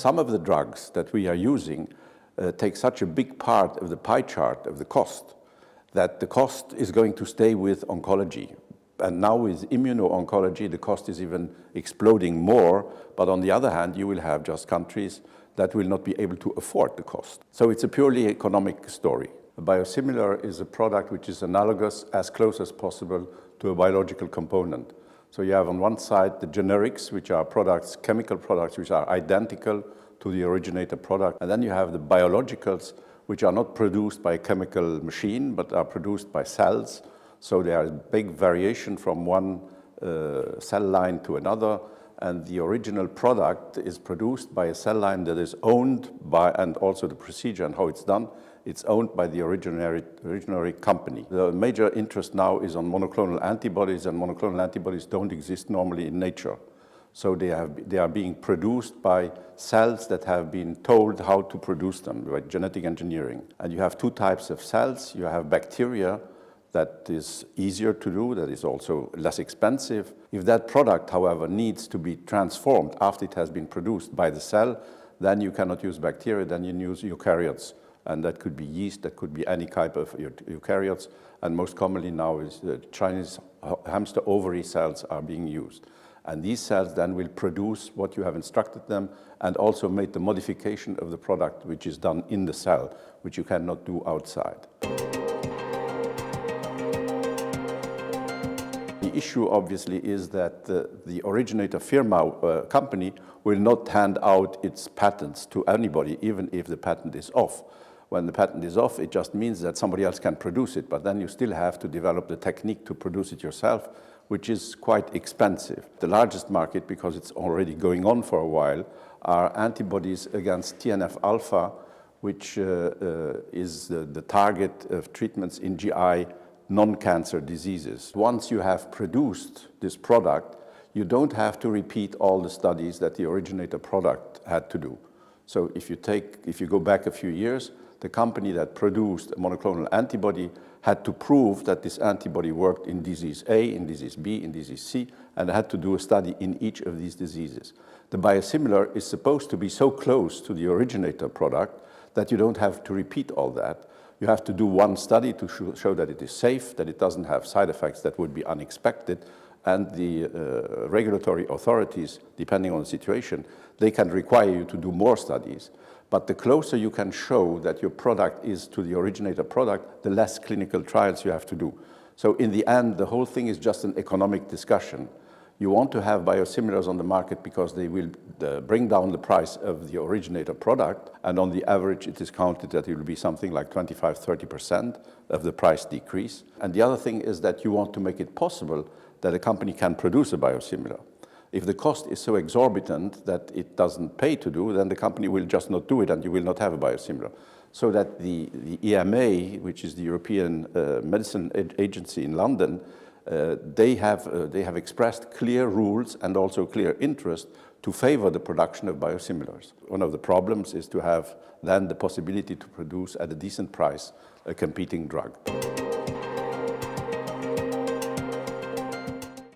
Some of the drugs that we are using take such a big part of the pie chart of the cost that the cost is going to stay with oncology. And now with immuno-oncology, the cost is even exploding more. But on the other hand, you will have just countries that will not be able to afford the cost. So it's a purely economic story. A biosimilar is a product which is analogous as close as possible to a biological component. So you have on one side the generics, which are products, chemical products, which are identical to the originator product. And then you have the biologicals, which are not produced by a chemical machine, but are produced by cells. So there is big variation from one cell line to another. And the original product is produced by a cell line that is owned by, and also the procedure and how it's done, it's owned by the originary company. The major interest now is on monoclonal antibodies, and monoclonal antibodies don't exist normally in nature. So they are being produced by cells that have been told how to produce them by genetic engineering. And you have two types of cells. You have bacteria that is easier to do, that is also less expensive. If that product, however, needs to be transformed after it has been produced by the cell, then you cannot use bacteria, then you use eukaryotes. And that could be yeast, that could be any type of eukaryotes. And most commonly now is the Chinese hamster ovary cells are being used. And these cells then will produce what you have instructed them and also make the modification of the product which is done in the cell, which you cannot do outside. The issue obviously is that the originator firma company will not hand out its patents to anybody, even if the patent is off. When the patent is off, it just means that somebody else can produce it, but then you still have to develop the technique to produce it yourself, which is quite expensive. The largest market, because it's already going on for a while, are antibodies against TNF-alpha, which is the target of treatments in GI non-cancer diseases. Once you have produced this product, you don't have to repeat all the studies that the originator product had to do. So if you go back a few years, the company that produced a monoclonal antibody had to prove that this antibody worked in disease A, in disease B, in disease C, and had to do a study in each of these diseases. The biosimilar is supposed to be so close to the originator product that you don't have to repeat all that. You have to do one study to show that it is safe, that it doesn't have side effects that would be unexpected, and the regulatory authorities, depending on the situation, they can require you to do more studies. But the closer you can show that your product is to the originator product, the less clinical trials you have to do. So in the end, the whole thing is just an economic discussion. You want to have biosimilars on the market because they will bring down the price of the originator product, and on the average it is counted that it will be something like 25–30% of the price decrease. And the other thing is that you want to make it possible that a company can produce a biosimilar. If the cost is so exorbitant that it doesn't pay to do, then the company will just not do it and you will not have a biosimilar. So that the EMA, which is the European Medicine Agency in London, they have expressed clear rules and also clear interest to favor the production of biosimilars. One of the problems is to have then the possibility to produce at a decent price a competing drug.